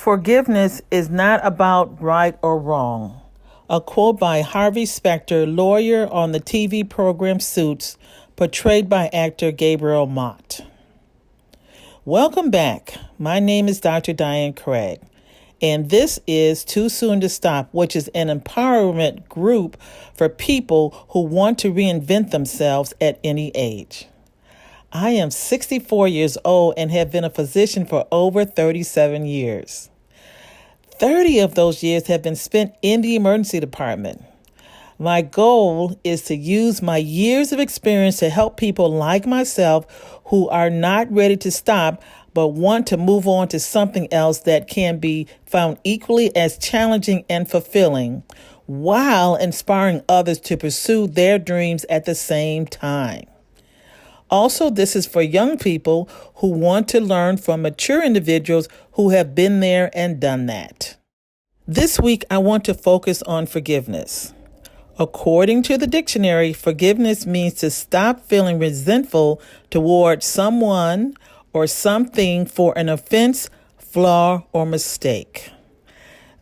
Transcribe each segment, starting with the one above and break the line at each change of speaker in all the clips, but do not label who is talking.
Forgiveness is not about right or wrong. A quote by Harvey Specter, lawyer on the TV program Suits, portrayed by actor Gabriel Mott. Welcome back. My name is Dr. Diane Craig, and this is Too Soon to Stop, which is an empowerment group for people who want to reinvent themselves at any age. I am 64 years old and have been a physician for over 37 years. 30 of those years have been spent in the emergency department. My goal is to use my years of experience to help people like myself who are not ready to stop but want to move on to something else that can be found equally as challenging and fulfilling, while inspiring others to pursue their dreams at the same time. Also, this is for young people who want to learn from mature individuals who have been there and done that. This week, I want to focus on forgiveness. According to the dictionary, forgiveness means to stop feeling resentful toward someone or something for an offense, flaw, or mistake.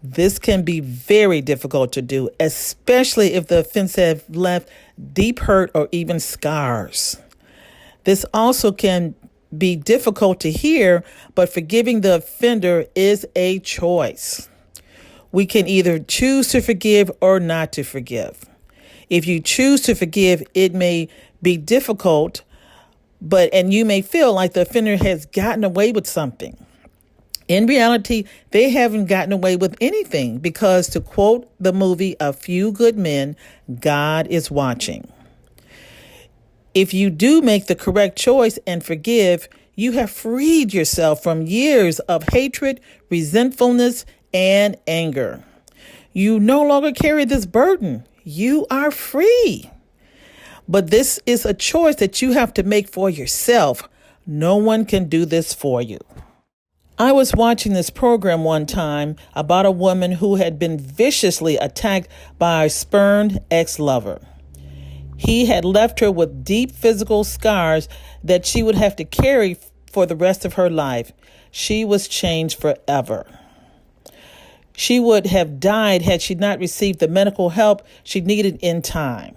This can be very difficult to do, especially if the offense has left deep hurt or even scars. This also can be difficult to hear, but forgiving the offender is a choice. We can either choose to forgive or not to forgive. If you choose to forgive, it may be difficult, and you may feel like the offender has gotten away with something. In reality, they haven't gotten away with anything because, to quote the movie A Few Good Men, God is watching. If you do make the correct choice and forgive, you have freed yourself from years of hatred, resentfulness, and anger. You no longer carry this burden. You are free. But this is a choice that you have to make for yourself. No one can do this for you. I was watching this program one time about a woman who had been viciously attacked by a spurned ex-lover. He had left her with deep physical scars that she would have to carry for the rest of her life. She was changed forever. She would have died had she not received the medical help she needed in time.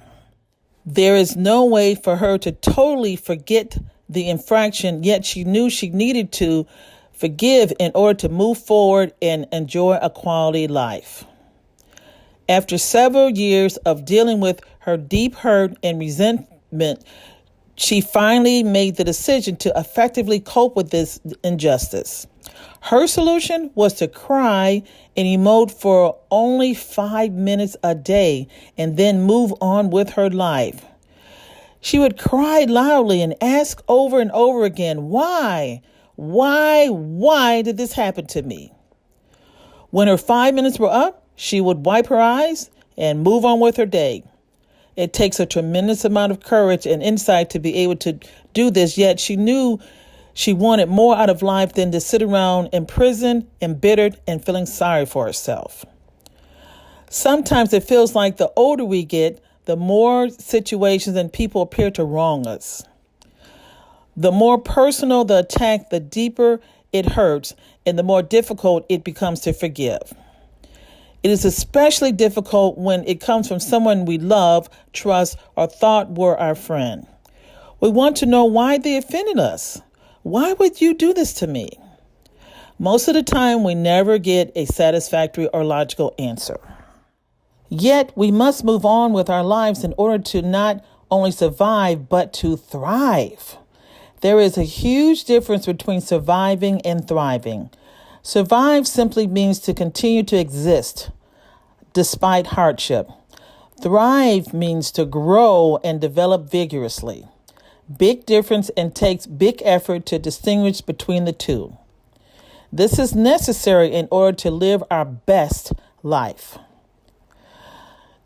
There is no way for her to totally forget the infraction, yet she knew she needed to forgive in order to move forward and enjoy a quality life. After several years of dealing with her deep hurt and resentment, she finally made the decision to effectively cope with this injustice. Her solution was to cry and emote for only 5 minutes a day and then move on with her life. She would cry loudly and ask over and over again, why did this happen to me? When her 5 minutes were up, she would wipe her eyes and move on with her day. It takes a tremendous amount of courage and insight to be able to do this, yet she knew she wanted more out of life than to sit around imprisoned, embittered, and feeling sorry for herself. Sometimes it feels like the older we get, the more situations and people appear to wrong us. The more personal the attack, the deeper it hurts, and the more difficult it becomes to forgive. It is especially difficult when it comes from someone we love, trust, or thought were our friend. We want to know why they offended us. Why would you do this to me? Most of the time, we never get a satisfactory or logical answer. Yet, we must move on with our lives in order to not only survive, but to thrive. There is a huge difference between surviving and thriving. Survive simply means to continue to exist despite hardship. Thrive means to grow and develop vigorously. Big difference and takes big effort to distinguish between the two. This is necessary in order to live our best life.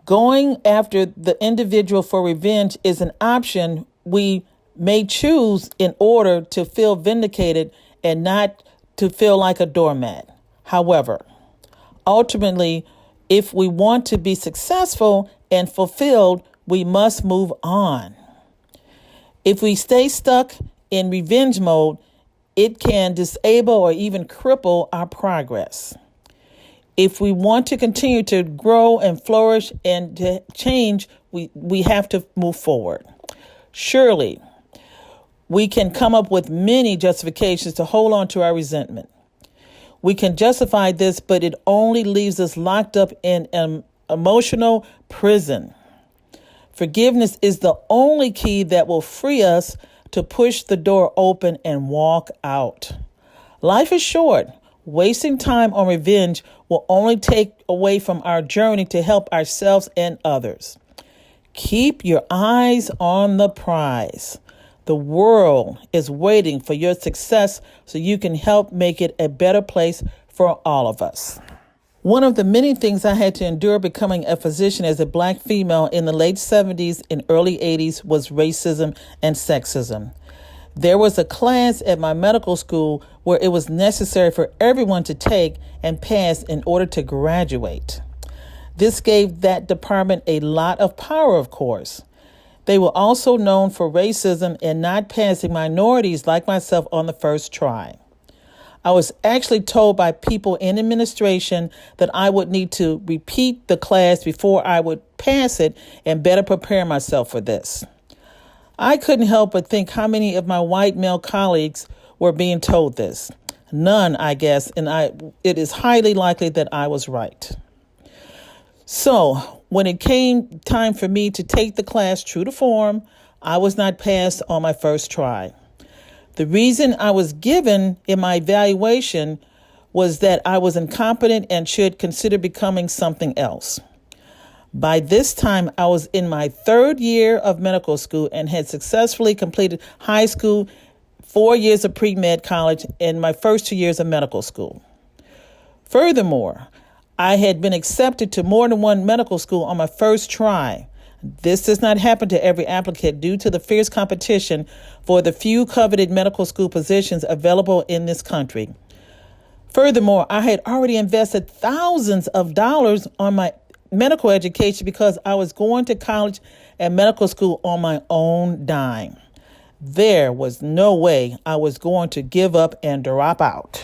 Going after the individual for revenge is an option we may choose in order to feel vindicated and not to feel like a doormat. However, ultimately, if we want to be successful and fulfilled, we must move on. If we stay stuck in revenge mode, it can disable or even cripple our progress. If we want to continue to grow and flourish and to change, we have to move forward. Surely, we can come up with many justifications to hold on to our resentment. We can justify this, but it only leaves us locked up in an emotional prison. Forgiveness is the only key that will free us to push the door open and walk out. Life is short. Wasting time on revenge will only take away from our journey to help ourselves and others. Keep your eyes on the prize. The world is waiting for your success so you can help make it a better place for all of us. One of the many things I had to endure becoming a physician as a Black female in the late 70s and early 80s was racism and sexism. There was a class at my medical school where it was necessary for everyone to take and pass in order to graduate. This gave that department a lot of power, of course. They were also known for racism and not passing minorities like myself on the first try. I was actually told by people in administration that I would need to repeat the class before I would pass it and better prepare myself for this. I couldn't help but think how many of my white male colleagues were being told this. None, I guess, and it is highly likely that I was right. So when it came time for me to take the class true to form, I was not passed on my first try. The reason I was given in my evaluation was that I was incompetent and should consider becoming something else. By this time, I was in my third year of medical school and had successfully completed high school, 4 years of pre-med college, and my first 2 years of medical school. Furthermore, I had been accepted to more than one medical school on my first try. This does not happen to every applicant due to the fierce competition for the few coveted medical school positions available in this country. Furthermore, I had already invested thousands of dollars on my medical education because I was going to college and medical school on my own dime. There was no way I was going to give up and drop out.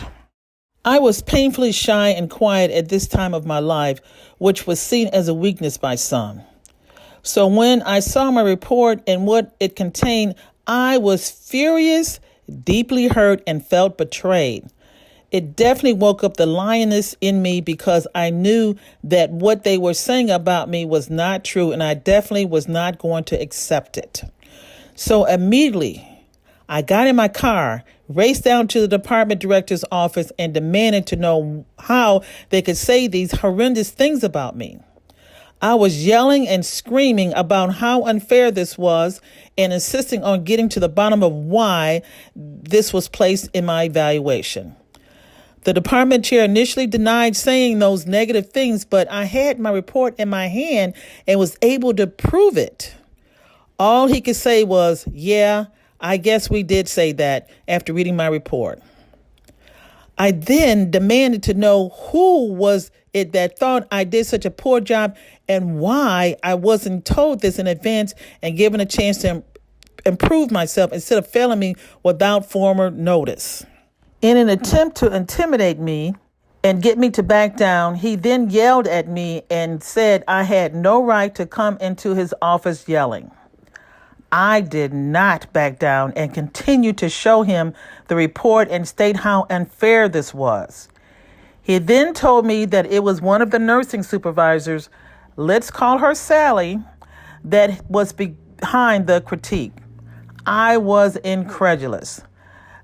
I was painfully shy and quiet at this time of my life, which was seen as a weakness by some. So when I saw my report and what it contained, I was furious, deeply hurt, and felt betrayed. It definitely woke up the lioness in me because I knew that what they were saying about me was not true, and I definitely was not going to accept it. So immediately, I got in my car, raced down to the department director's office, and demanded to know how they could say these horrendous things about me. I was yelling and screaming about how unfair this was and insisting on getting to the bottom of why this was placed in my evaluation. The department chair initially denied saying those negative things, but I had my report in my hand and was able to prove it. All he could say was, "Yeah, I guess we did say that," after reading my report. I then demanded to know who was it that thought I did such a poor job and why I wasn't told this in advance and given a chance to improve myself instead of failing me without former notice. In an attempt to intimidate me and get me to back down, he then yelled at me and said I had no right to come into his office yelling. I did not back down and continued to show him the report and state how unfair this was. He then told me that it was one of the nursing supervisors, let's call her Sally, that was behind the critique. I was incredulous.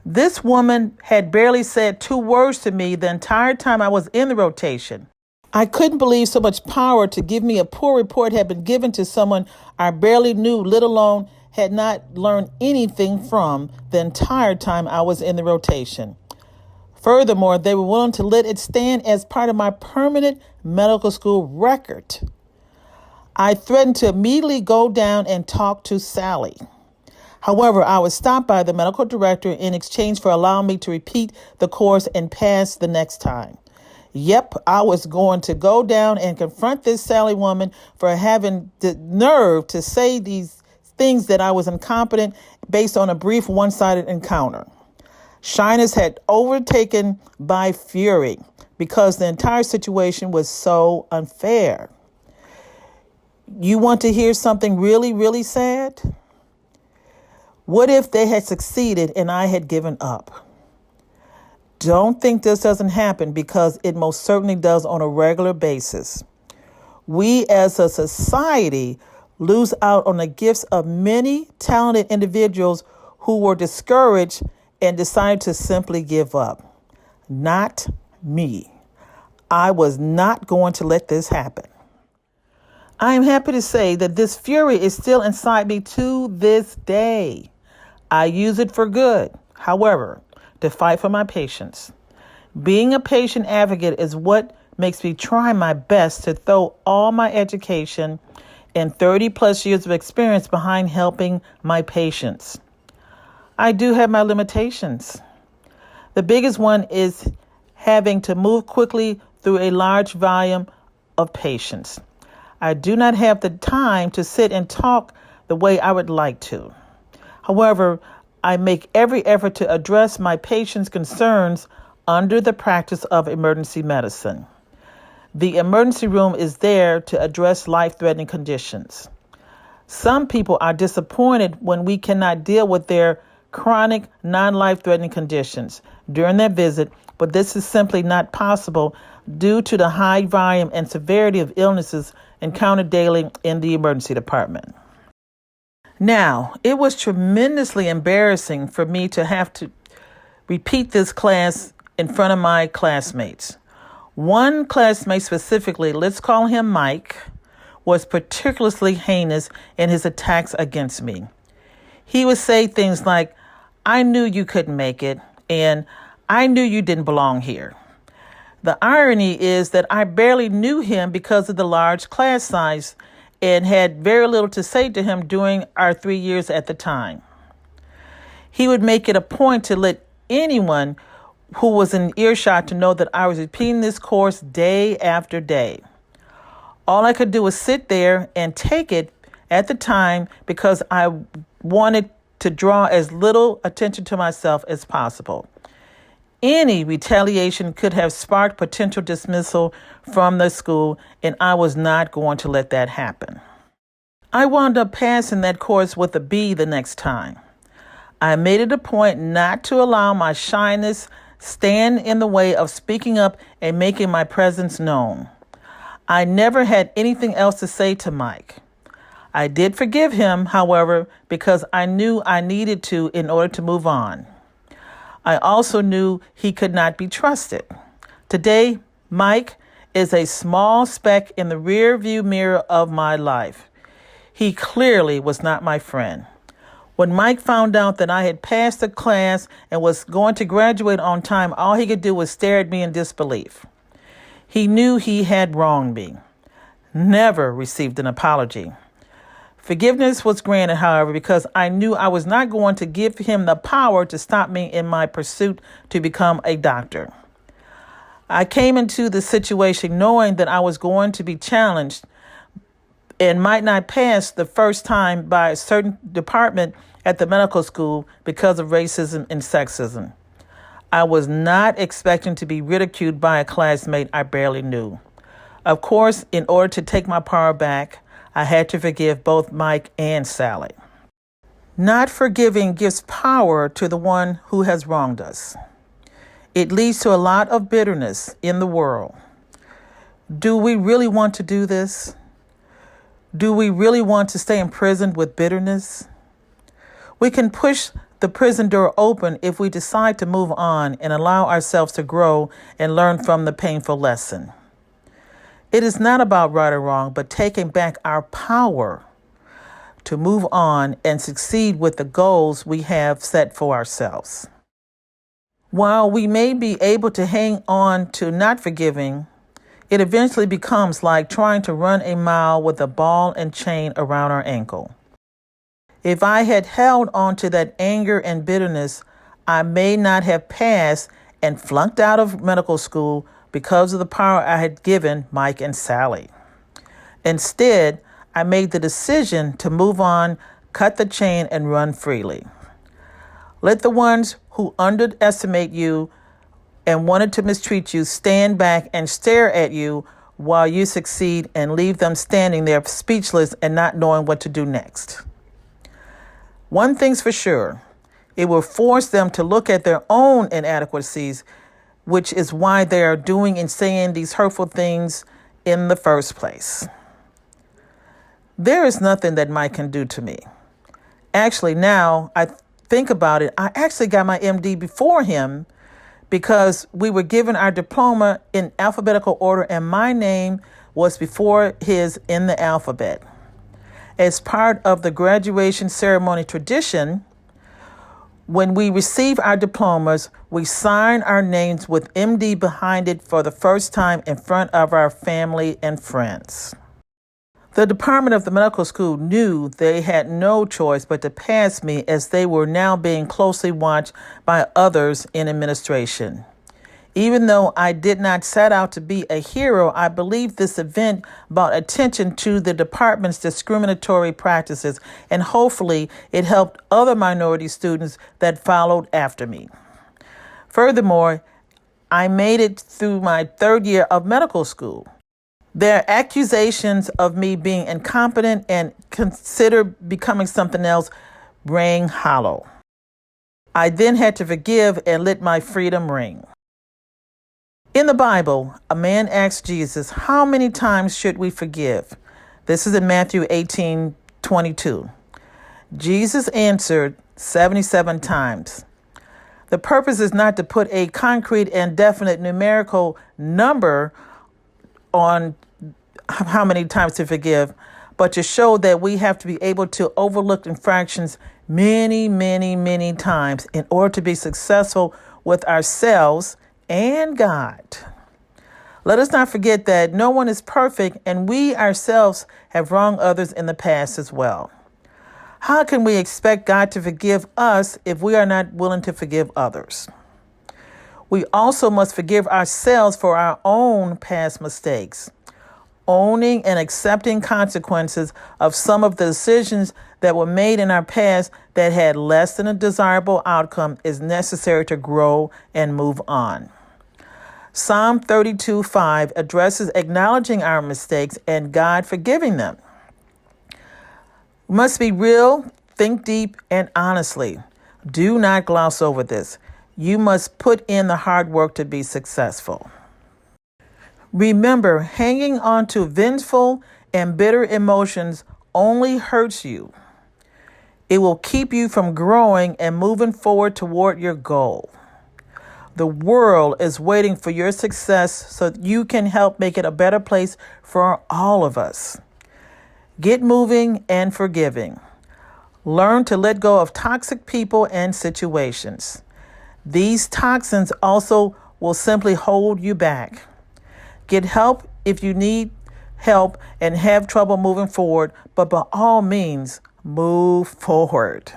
This woman had barely said 2 words to me the entire time I was in the rotation. I couldn't believe so much power to give me a poor report had been given to someone I barely knew, let alone had not learned anything from the entire time I was in the rotation. Furthermore, they were willing to let it stand as part of my permanent medical school record. I threatened to immediately go down and talk to Sally. However, I was stopped by the medical director in exchange for allowing me to repeat the course and pass the next time. Yep, I was going to go down and confront this Sally woman for having the nerve to say these things that I was incompetent based on a brief one-sided encounter. Shyness had overtaken by fury because the entire situation was so unfair. You want to hear something really, really sad? What if they had succeeded and I had given up? Don't think this doesn't happen, because it most certainly does on a regular basis. We as a society lose out on the gifts of many talented individuals who were discouraged and decided to simply give up. Not me. I was not going to let this happen. I am happy to say that this fury is still inside me to this day. I use it for good, however, to fight for my patients. Being a patient advocate is what makes me try my best to throw all my education and 30 plus years of experience behind helping my patients. I do have my limitations. The biggest one is having to move quickly through a large volume of patients. I do not have the time to sit and talk the way I would like to. However, I make every effort to address my patients' concerns under the practice of emergency medicine. The emergency room is there to address life-threatening conditions. Some people are disappointed when we cannot deal with their chronic, non-life-threatening conditions during their visit, but this is simply not possible due to the high volume and severity of illnesses encountered daily in the emergency department. Now, it was tremendously embarrassing for me to have to repeat this class in front of my classmates. One classmate specifically, let's call him Mike, was particularly heinous in his attacks against me. He would say things like, "I knew you couldn't make it," and "I knew you didn't belong here." The irony is that I barely knew him because of the large class size and had very little to say to him during our 3 years at the time. He would make it a point to let anyone who was in earshot to know that I was repeating this course day after day. All I could do was sit there and take it at the time because I wanted to draw as little attention to myself as possible. Any retaliation could have sparked potential dismissal from the school, and I was not going to let that happen. I wound up passing that course with a B the next time. I made it a point not to allow my shyness stand in the way of speaking up and making my presence known. I never had anything else to say to Mike. I did forgive him, however, because I knew I needed to in order to move on. I also knew he could not be trusted. Today, Mike is a small speck in the rear view mirror of my life. He clearly was not my friend. When Mike found out that I had passed the class and was going to graduate on time, all he could do was stare at me in disbelief. He knew he had wronged me. Never received an apology. Forgiveness was granted, however, because I knew I was not going to give him the power to stop me in my pursuit to become a doctor. I came into the situation knowing that I was going to be challenged and might not pass the first time by a certain department at the medical school because of racism and sexism. I was not expecting to be ridiculed by a classmate I barely knew. Of course, in order to take my power back, I had to forgive both Mike and Sally. Not forgiving gives power to the one who has wronged us. It leads to a lot of bitterness in the world. Do we really want to do this? Do we really want to stay imprisoned with bitterness? We can push the prison door open if we decide to move on and allow ourselves to grow and learn from the painful lesson. It is not about right or wrong, but taking back our power to move on and succeed with the goals we have set for ourselves. While we may be able to hang on to not forgiving, it eventually becomes like trying to run a mile with a ball and chain around our ankle. If I had held on to that anger and bitterness, I may not have passed and flunked out of medical school because of the power I had given Mike and Sally. Instead, I made the decision to move on, cut the chain, and run freely. Let the ones who underestimate you and wanted to mistreat you stand back and stare at you while you succeed and leave them standing there speechless and not knowing what to do next. One thing's for sure, it will force them to look at their own inadequacies, which is why they are doing and saying these hurtful things in the first place. There is nothing that Mike can do to me. Actually, now I think about it, I actually got my MD before him because we were given our diploma in alphabetical order and my name was before his in the alphabet. As part of the graduation ceremony tradition, when we receive our diplomas, we sign our names with MD behind it for the first time in front of our family and friends. The department of the medical school knew they had no choice but to pass me as they were now being closely watched by others in administration. Even though I did not set out to be a hero, I believe this event brought attention to the department's discriminatory practices, and hopefully it helped other minority students that followed after me. Furthermore, I made it through my third year of medical school. Their accusations of me being incompetent and consider becoming something else rang hollow. I then had to forgive and let my freedom ring. In the Bible, a man asked Jesus, "How many times should we forgive?" This is in Matthew 18:22. Jesus answered, 77 times. The purpose is not to put a concrete and definite numerical number on how many times to forgive, but to show that we have to be able to overlook infractions many, many, many times in order to be successful with ourselves and God. Let us not forget that no one is perfect and we ourselves have wronged others in the past as well. How can we expect God to forgive us if we are not willing to forgive others? We also must forgive ourselves for our own past mistakes. Owning and accepting consequences of some of the decisions that were made in our past that had less than a desirable outcome is necessary to grow and move on. Psalm 32:5 addresses acknowledging our mistakes and God forgiving them. We must be real, think deep, and honestly. Do not gloss over this. You must put in the hard work to be successful. Remember, hanging on to vengeful and bitter emotions only hurts you. It will keep you from growing and moving forward toward your goal. The world is waiting for your success so that you can help make it a better place for all of us. Get moving and forgiving. Learn to let go of toxic people and situations. These toxins also will simply hold you back. Get help if you need help and have trouble moving forward, but by all means, move forward.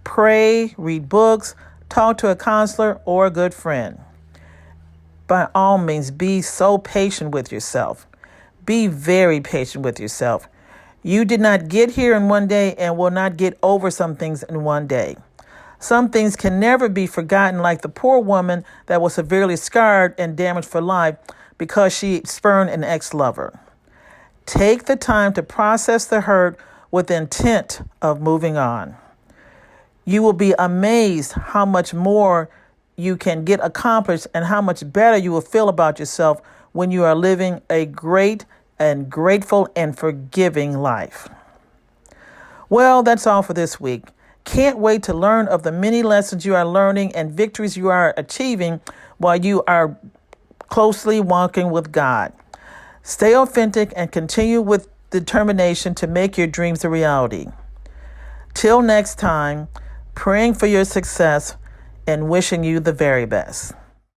Pray, read books, talk to a counselor or a good friend. By all means, be so patient with yourself. Be very patient with yourself. You did not get here in one day and will not get over some things in one day. Some things can never be forgotten, like the poor woman that was severely scarred and damaged for life because she spurned an ex-lover. Take the time to process the hurt with the intent of moving on. You will be amazed how much more you can get accomplished and how much better you will feel about yourself when you are living a great and grateful and forgiving life. Well, that's all for this week. Can't wait to learn of the many lessons you are learning and victories you are achieving while you are closely walking with God. Stay authentic and continue with determination to make your dreams a reality. Till next time, praying for your success and wishing you the very best.